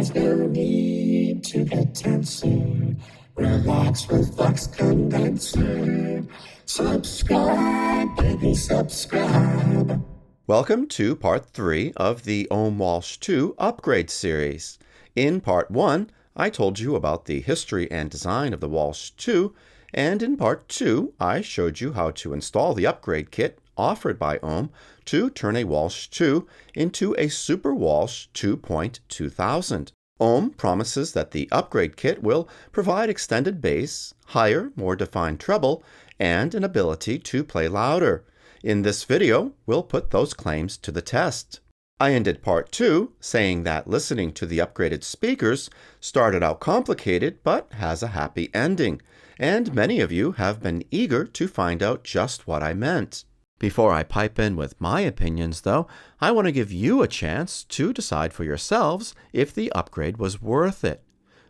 There's no need to get tenser. Relax with Flux Condenser. Subscribe, baby, subscribe. Welcome to Part 3 of the Ohm Walsh 2 Upgrade series. In Part 1, I told you about the history and design of the Walsh 2, and in Part 2, I showed you how to install the upgrade kit offered by Ohm to turn a Walsh 2 into a Super Walsh 2.2000. Ohm promises that the upgrade kit will provide extended bass, higher, more defined treble, and an ability to play louder. In this video, we'll put those claims to the test. I ended Part 2 saying that listening to the upgraded speakers started out complicated but has a happy ending, and many of you have been eager to find out just what I meant. Before I pipe in with my opinions, though, I want to give you a chance to decide for yourselves if the upgrade was worth it.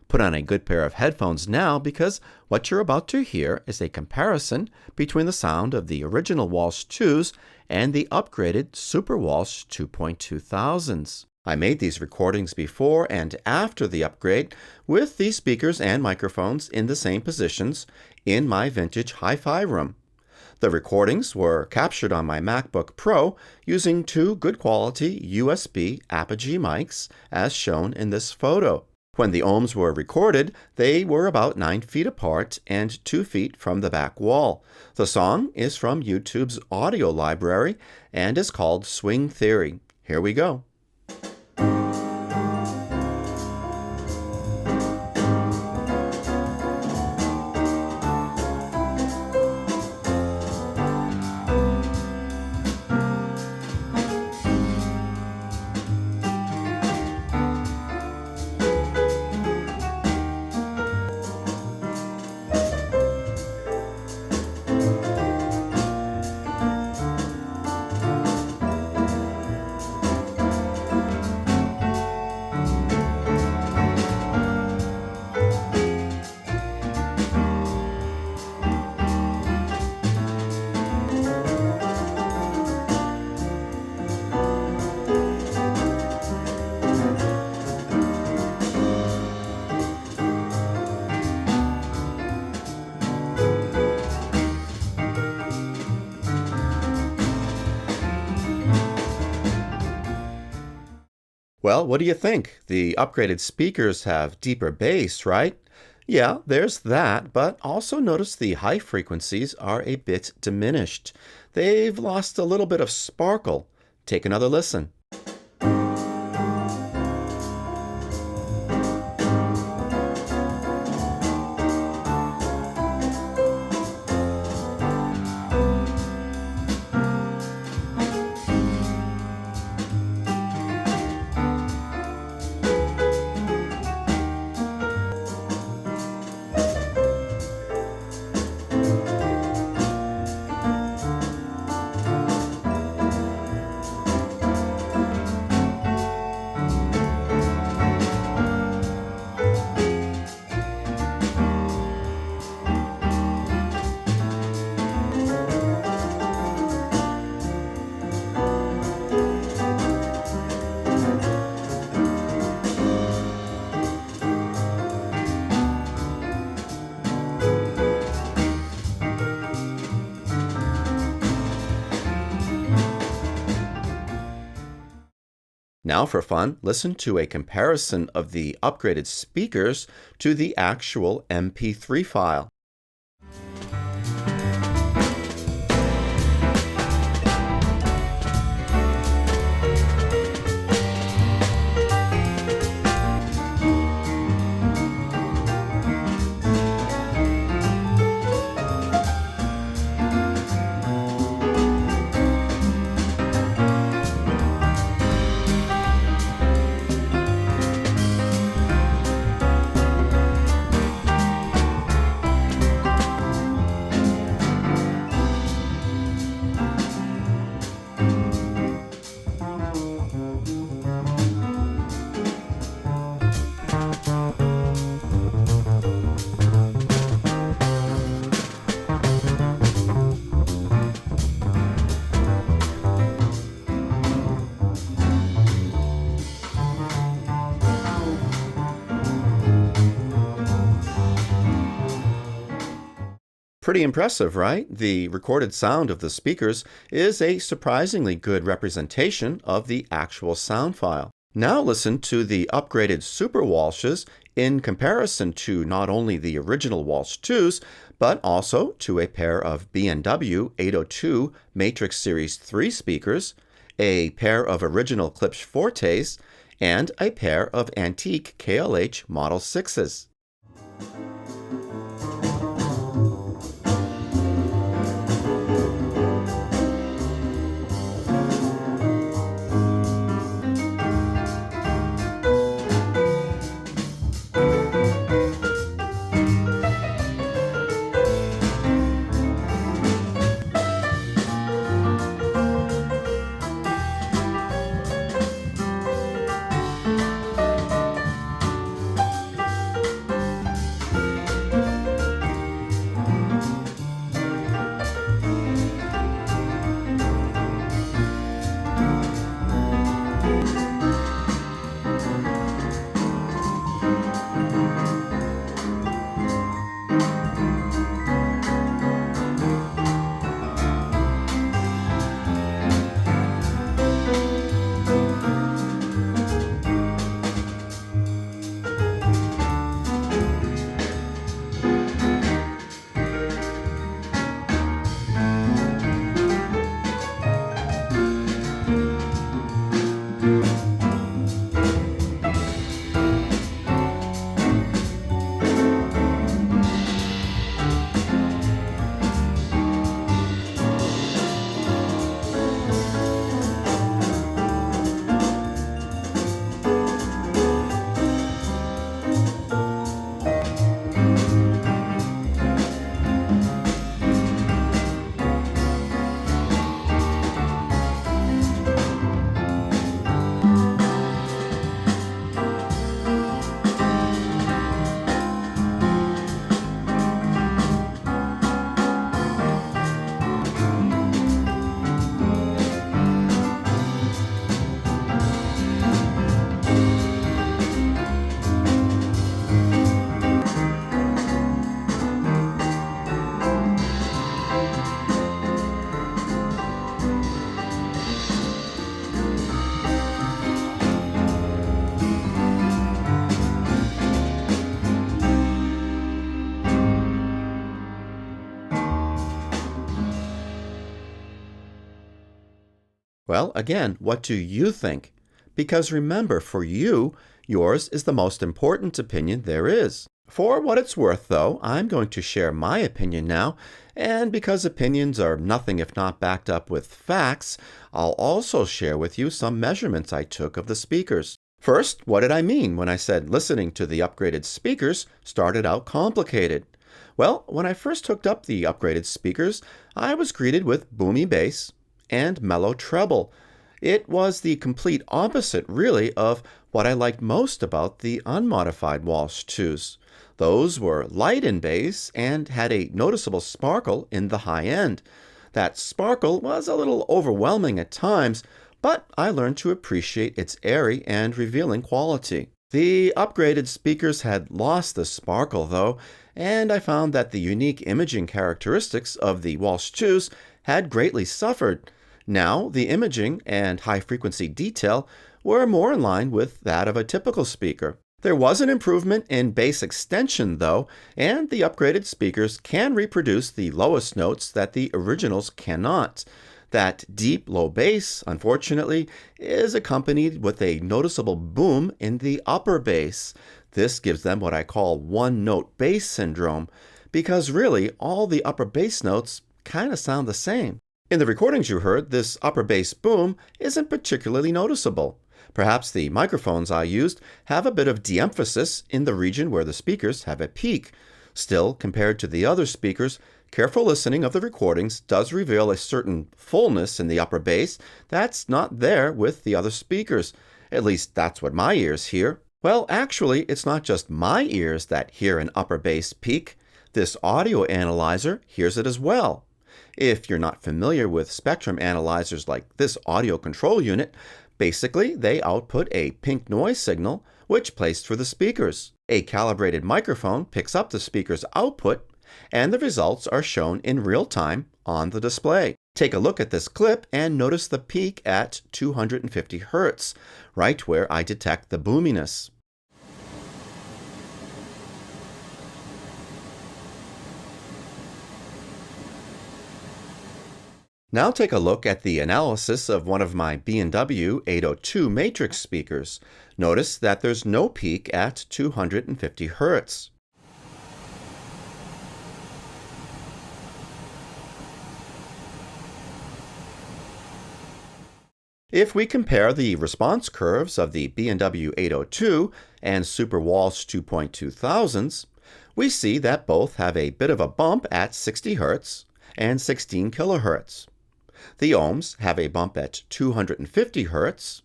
Put on a good pair of headphones now, because what you're about to hear is a comparison between the sound of the original Walsh 2s and the upgraded Super Walsh 2.2000s. I made these recordings before and after the upgrade with these speakers and microphones in the same positions in my vintage hi-fi room. The recordings were captured on my MacBook Pro using two good quality USB Apogee mics as shown in this photo. When the ohms were recorded, they were about 9 feet apart and 2 feet from the back wall. The song is from YouTube's audio library and is called Swing Theory. Here we go. Well, what do you think? The upgraded speakers have deeper bass, right? Yeah, there's that, but also notice the high frequencies are a bit diminished. They've lost a little bit of sparkle. Take another listen. Now for fun, listen to a comparison of the upgraded speakers to the actual MP3 file. Pretty impressive, right? The recorded sound of the speakers is a surprisingly good representation of the actual sound file. Now listen to the upgraded Super Walshes in comparison to not only the original Walsh 2s, but also to a pair of B&W 802 Matrix Series 3 speakers, a pair of original Klipsch Fortes, and a pair of antique KLH Model 6s. Well, again, what do you think? Because remember, for you, yours is the most important opinion there is. For what it's worth, though, I'm going to share my opinion now, and because opinions are nothing if not backed up with facts, I'll also share with you some measurements I took of the speakers. First, what did I mean when I said listening to the upgraded speakers started out complicated? Well, when I first hooked up the upgraded speakers, I was greeted with boomy bass and mellow treble. It was the complete opposite, really, of what I liked most about the unmodified Walsh 2s. Those were light in bass and had a noticeable sparkle in the high end. That sparkle was a little overwhelming at times, but I learned to appreciate its airy and revealing quality. The upgraded speakers had lost the sparkle, though, and I found that the unique imaging characteristics of the Walsh 2s had greatly suffered. Now, the imaging and high-frequency detail were more in line with that of a typical speaker. There was an improvement in bass extension, though, and the upgraded speakers can reproduce the lowest notes that the originals cannot. That deep, low bass, unfortunately, is accompanied with a noticeable boom in the upper bass. This gives them what I call one-note bass syndrome, because really, all the upper bass notes kind of sound the same. In the recordings you heard, this upper bass boom isn't particularly noticeable. Perhaps the microphones I used have a bit of de-emphasis in the region where the speakers have a peak. Still, compared to the other speakers, careful listening of the recordings does reveal a certain fullness in the upper bass that's not there with the other speakers. At least that's what my ears hear. Well, actually, it's not just my ears that hear an upper bass peak. This audio analyzer hears it as well. If you're not familiar with spectrum analyzers like this audio control unit, basically they output a pink noise signal which plays through the speakers. A calibrated microphone picks up the speaker's output, and the results are shown in real time on the display. Take a look at this clip and notice the peak at 250 Hz, right where I detect the boominess. Now take a look at the analysis of one of my B&W 802 matrix speakers. Notice that there's no peak at 250 Hz. If we compare the response curves of the B&W 802 and Super Walsh 2.2 thousands, we see that both have a bit of a bump at 60 Hz and 16 kHz. The ohms have a bump at 250 Hz,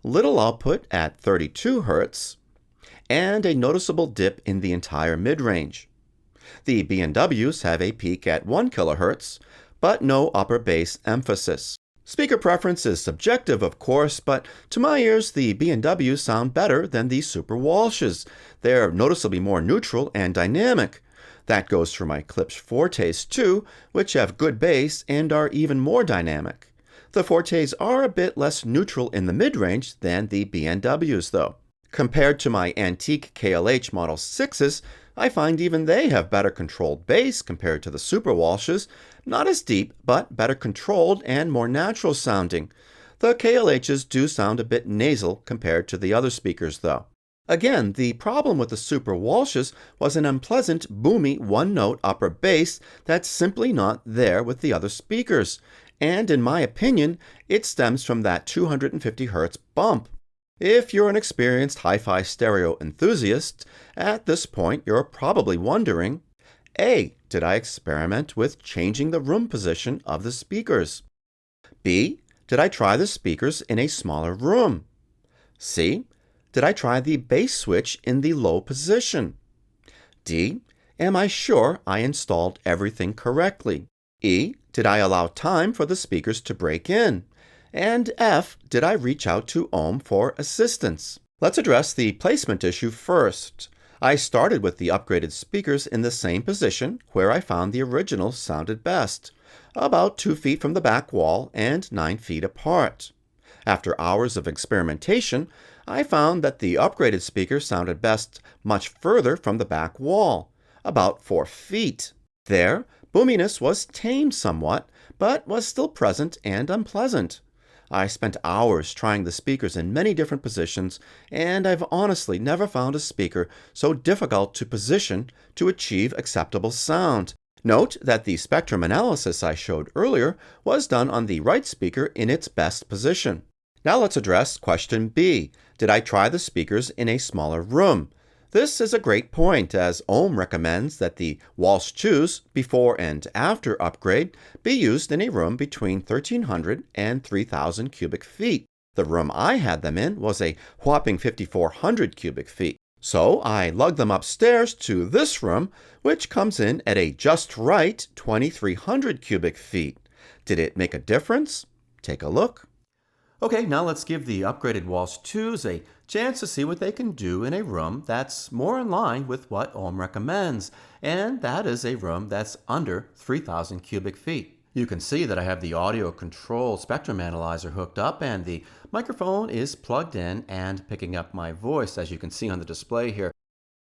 little output at 32 Hz, and a noticeable dip in the entire mid-range. The B&Ws have a peak at 1 kHz, but no upper bass emphasis. Speaker preference is subjective, of course, but to my ears, the B&Ws sound better than the Super Walshes. They're noticeably more neutral and dynamic. That goes for my Klipsch Fortes too, which have good bass and are even more dynamic. The Fortes are a bit less neutral in the mid-range than the B&Ws though. Compared to my antique KLH Model 6s, I find even they have better controlled bass compared to the Super Walshes, not as deep, but better controlled and more natural sounding. The KLHs do sound a bit nasal compared to the other speakers though. Again, the problem with the Super Walshes was an unpleasant, boomy one-note upper bass that's simply not there with the other speakers, and in my opinion, it stems from that 250 Hz bump. If you're an experienced hi-fi stereo enthusiast, at this point you're probably wondering, A, did I experiment with changing the room position of the speakers? B, did I try the speakers in a smaller room? C, did I try the bass switch in the low position? D, am I sure I installed everything correctly? E, did I allow time for the speakers to break in? And F, did I reach out to Ohm for assistance? Let's address the placement issue first. I started with the upgraded speakers in the same position where I found the originals sounded best, about 2 feet from the back wall and 9 feet apart. After hours of experimentation, I found that the upgraded speaker sounded best much further from the back wall, about 4 feet. There, boominess was tamed somewhat, but was still present and unpleasant. I spent hours trying the speakers in many different positions, and I've honestly never found a speaker so difficult to position to achieve acceptable sound. Note that the spectrum analysis I showed earlier was done on the right speaker in its best position. Now let's address question B. Did I try the speakers in a smaller room? This is a great point, as Ohm recommends that the Walsh 2s before and after upgrade be used in a room between 1,300 and 3,000 cubic feet. The room I had them in was a whopping 5,400 cubic feet. So I lugged them upstairs to this room, which comes in at a just right 2,300 cubic feet. Did it make a difference? Take a look. Okay, now let's give the upgraded Walsh 2s a chance to see what they can do in a room that's more in line with what Ohm recommends, and that is a room that's under 3,000 cubic feet. You can see that I have the audio control spectrum analyzer hooked up and the microphone is plugged in and picking up my voice, as you can see on the display here.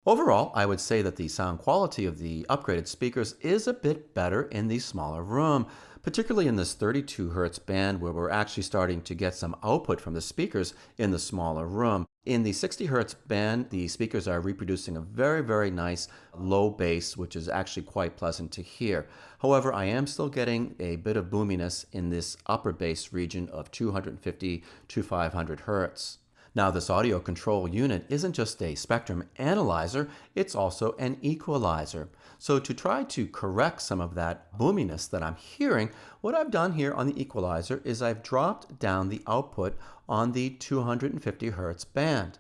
Overall, I would say that the sound quality of the upgraded speakers is a bit better in the smaller room, particularly in this 32 Hz band where we're actually starting to get some output from the speakers in the smaller room. In the 60 Hz band, the speakers are reproducing a very, very nice low bass, which is actually quite pleasant to hear. However, I am still getting a bit of boominess in this upper bass region of 250 to 500 Hz. Now, this audio control unit isn't just a spectrum analyzer, it's also an equalizer. So to try to correct some of that boominess that I'm hearing, what I've done here on the equalizer is I've dropped down the output on the 250 Hz band.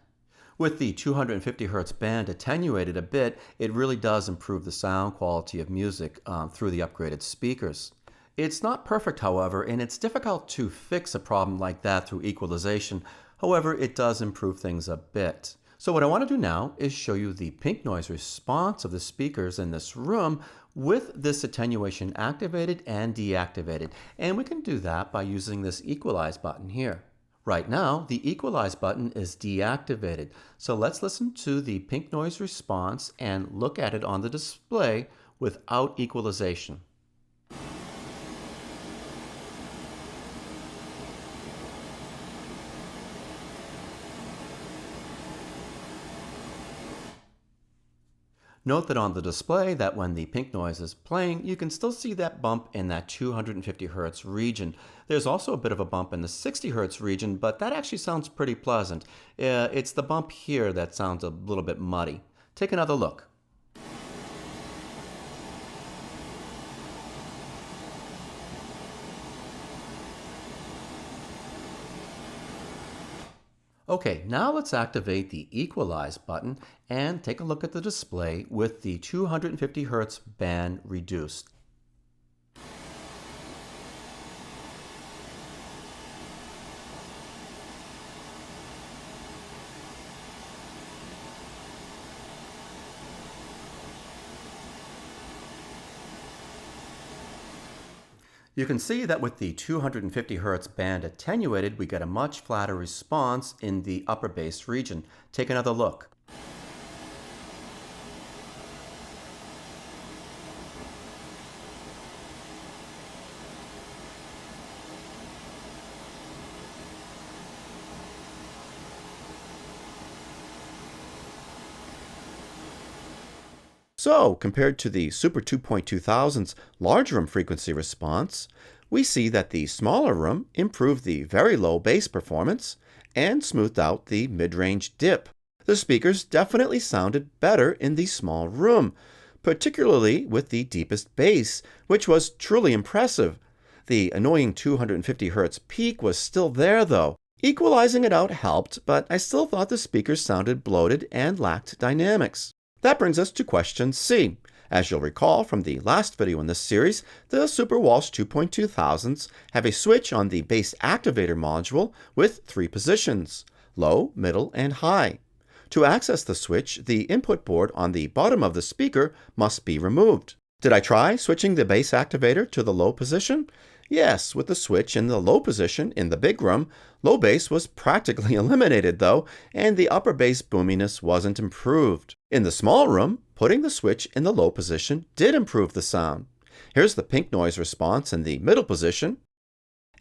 With the 250 Hz band attenuated a bit, it really does improve the sound quality of music through the upgraded speakers. It's not perfect, however, and it's difficult to fix a problem like that through equalization. However, it does improve things a bit. So what I want to do now is show you the pink noise response of the speakers in this room with this attenuation activated and deactivated. And we can do that by using this equalize button here. Right now, the equalize button is deactivated. So let's listen to the pink noise response and look at it on the display without equalization. Note that on the display that when the pink noise is playing, you can still see that bump in that 250 Hertz region. There's also a bit of a bump in the 60 Hertz region, but that actually sounds pretty pleasant. It's the bump here that sounds a little bit muddy. Take another look. Okay, now let's activate the equalize button and take a look at the display with the 250 Hertz band reduced. You can see that with the 250 Hertz band attenuated, we get a much flatter response in the upper bass region. Take another look. So, compared to the Super 2.2000's large room frequency response, we see that the smaller room improved the very low bass performance and smoothed out the mid-range dip. The speakers definitely sounded better in the small room, particularly with the deepest bass, which was truly impressive. The annoying 250 Hz peak was still there though. Equalizing it out helped, but I still thought the speakers sounded bloated and lacked dynamics. That brings us to question C. As you'll recall from the last video in this series, the Super Walsh 2.2000s have a switch on the bass activator module with 3 positions: low, middle, and high. To access the switch, the input board on the bottom of the speaker must be removed. Did I try switching the bass activator to the low position? Yes, with the switch in the low position in the big room, low bass was practically eliminated though, and the upper bass boominess wasn't improved. In the small room, putting the switch in the low position did improve the sound. Here's the pink noise response in the middle position,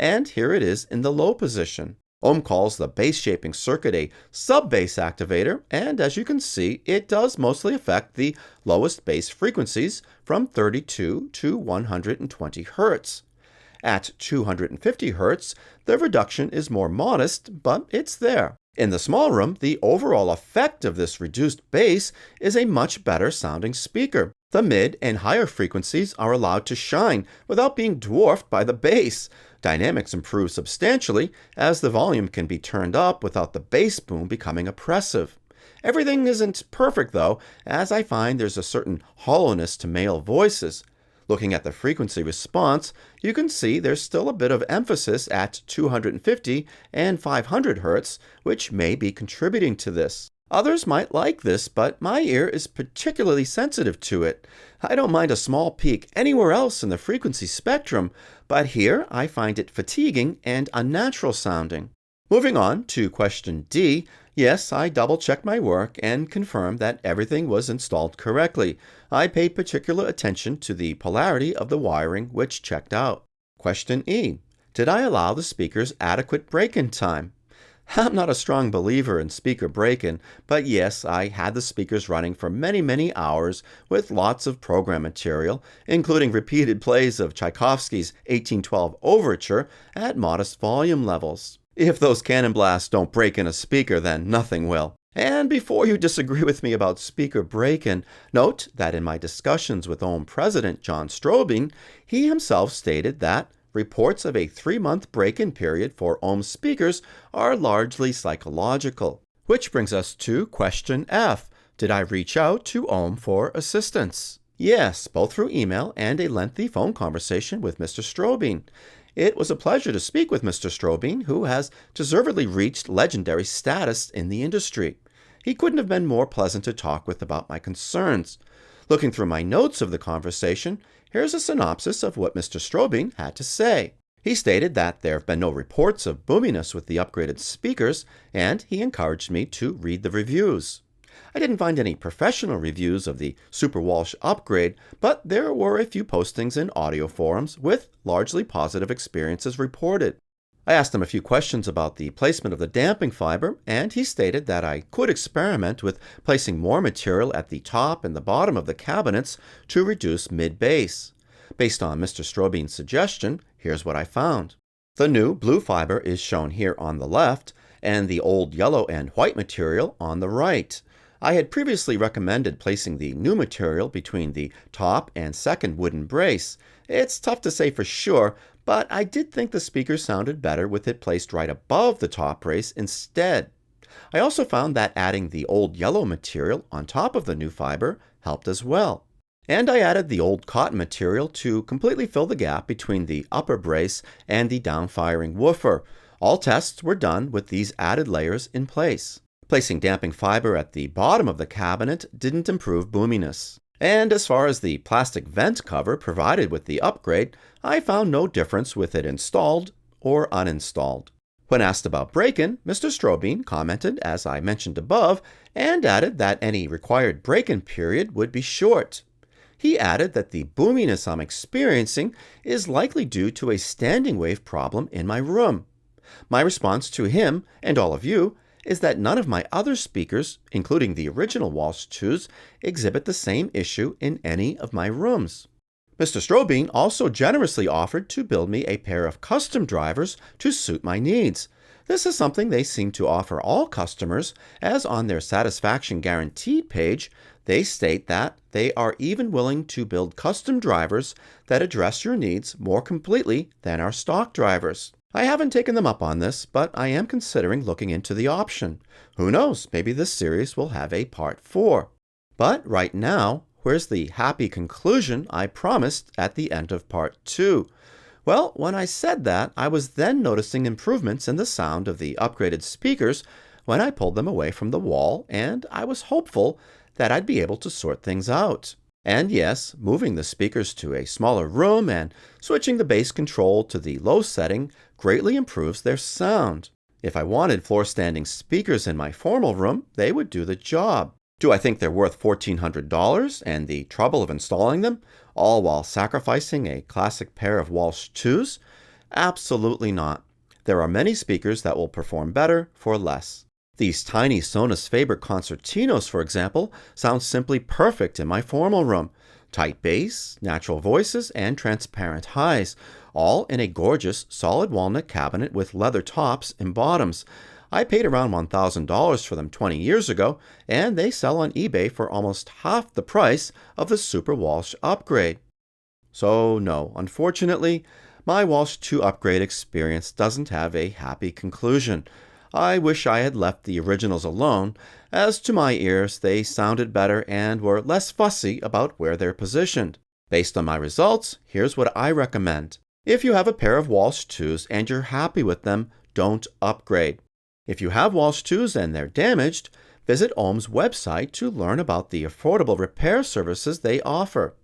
and here it is in the low position. Ohm calls the bass shaping circuit a sub-bass activator, and as you can see, it does mostly affect the lowest bass frequencies from 32 to 120 Hz. At 250 Hz, the reduction is more modest, but it's there. In the small room, the overall effect of this reduced bass is a much better sounding speaker. The mid and higher frequencies are allowed to shine without being dwarfed by the bass. Dynamics improve substantially as the volume can be turned up without the bass boom becoming oppressive. Everything isn't perfect though, as I find there's a certain hollowness to male voices. Looking at the frequency response, you can see there's still a bit of emphasis at 250 and 500 Hz, which may be contributing to this. Others might like this, but my ear is particularly sensitive to it. I don't mind a small peak anywhere else in the frequency spectrum, but here I find it fatiguing and unnatural sounding. Moving on to question D, yes, I double-checked my work and confirmed that everything was installed correctly. I paid particular attention to the polarity of the wiring, which checked out. Question E, did I allow the speakers adequate break-in time? I'm not a strong believer in speaker break-in, but yes, I had the speakers running for many hours with lots of program material, including repeated plays of Tchaikovsky's 1812 Overture at modest volume levels. If those cannon blasts don't break in a speaker, then nothing will. And before you disagree with me about speaker break-in, note that in my discussions with Ohm President John Strobing, he himself stated that reports of a 3-month break-in period for Ohm speakers are largely psychological. Which brings us to question F. Did I reach out to Ohm for assistance? Yes, both through email and a lengthy phone conversation with Mr. Strobing. It was a pleasure to speak with Mr. Strobing, who has deservedly reached legendary status in the industry. He couldn't have been more pleasant to talk with about my concerns. Looking through my notes of the conversation, here's a synopsis of what Mr. Strobing had to say. He stated that there have been no reports of boominess with the upgraded speakers, and he encouraged me to read the reviews. I didn't find any professional reviews of the Super Walsh upgrade, but there were a few postings in audio forums with largely positive experiences reported. I asked him a few questions about the placement of the damping fiber, and he stated that I could experiment with placing more material at the top and the bottom of the cabinets to reduce mid-bass. Based on Mr. Strobing's suggestion, here's what I found. The new blue fiber is shown here on the left, and the old yellow and white material on the right. I had previously recommended placing the new material between the top and second wooden brace. It's tough to say for sure, but I did think the speakers sounded better with it placed right above the top brace instead. I also found that adding the old yellow material on top of the new fiber helped as well. And I added the old cotton material to completely fill the gap between the upper brace and the downfiring woofer. All tests were done with these added layers in place. Placing damping fiber at the bottom of the cabinet didn't improve boominess. And as far as the plastic vent cover provided with the upgrade, I found no difference with it installed or uninstalled. When asked about break-in, Mr. Strobing commented, as I mentioned above, and added that any required break-in period would be short. He added that the boominess I'm experiencing is likely due to a standing wave problem in my room. My response to him, and all of you, is that none of my other speakers, including the original Walsh 2s, exhibit the same issue in any of my rooms. Mr. Strobing also generously offered to build me a pair of custom drivers to suit my needs. This is something they seem to offer all customers, as on their satisfaction guaranteed page, they state that they are even willing to build custom drivers that address your needs more completely than our stock drivers. I haven't taken them up on this, but I am considering looking into the option. Who knows, maybe this series will have a part 4. But right now, where's the happy conclusion I promised at the end of part 2? Well, when I said that, I was then noticing improvements in the sound of the upgraded speakers when I pulled them away from the wall, and I was hopeful that I'd be able to sort things out. And yes, moving the speakers to a smaller room and switching the bass control to the low setting greatly improves their sound. If I wanted floor-standing speakers in my formal room, they would do the job. Do I think they're worth $1,400 and the trouble of installing them, all while sacrificing a classic pair of Walsh 2s? Absolutely not. There are many speakers that will perform better for less. These tiny Sonus Faber Concertinos, for example, sound simply perfect in my formal room. Tight bass, natural voices, and transparent highs, all in a gorgeous solid walnut cabinet with leather tops and bottoms. I paid around $1,000 for them 20 years ago, and they sell on eBay for almost half the price of the Super Walsh upgrade. So no, unfortunately, my Walsh 2 upgrade experience doesn't have a happy conclusion. I wish I had left the originals alone, as to my ears they sounded better and were less fussy about where they're positioned. Based on my results, here's what I recommend. If you have a pair of Walsh 2s and you're happy with them, don't upgrade. If you have Walsh 2s and they're damaged, visit Ohm's website to learn about the affordable repair services they offer.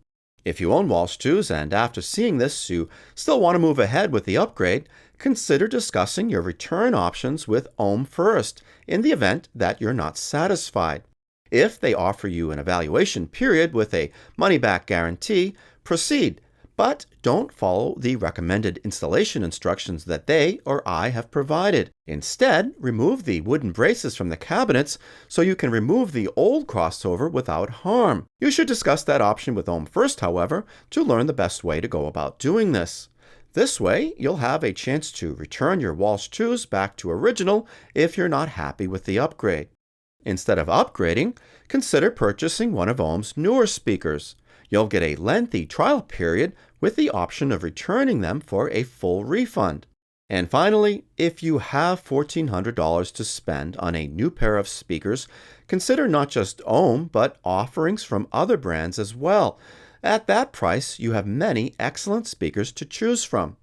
If you own Walsh 2s and after seeing this you still want to move ahead with the upgrade, consider discussing your return options with Ohm first in the event that you're not satisfied. If they offer you an evaluation period with a money-back guarantee, proceed, but don't follow the recommended installation instructions that they or I have provided. Instead, remove the wooden braces from the cabinets so you can remove the old crossover without harm. You should discuss that option with Ohm first, however, to learn the best way to go about doing this. This way, you'll have a chance to return your Walsh 2s back to original if you're not happy with the upgrade. Instead of upgrading, consider purchasing one of Ohm's newer speakers. You'll get a lengthy trial period with the option of returning them for a full refund. And finally, if you have $1,400 to spend on a new pair of speakers, consider not just Ohm, but offerings from other brands as well. At that price, you have many excellent speakers to choose from.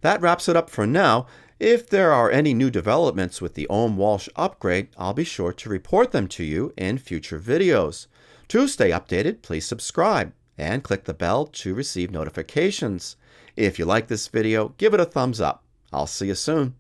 That wraps it up for now, If there are any new developments with the Ohm Walsh upgrade, I'll be sure to report them to you in future videos. To stay updated, please subscribe and click the bell to receive notifications. If you like this video, give it a thumbs up. I'll see you soon.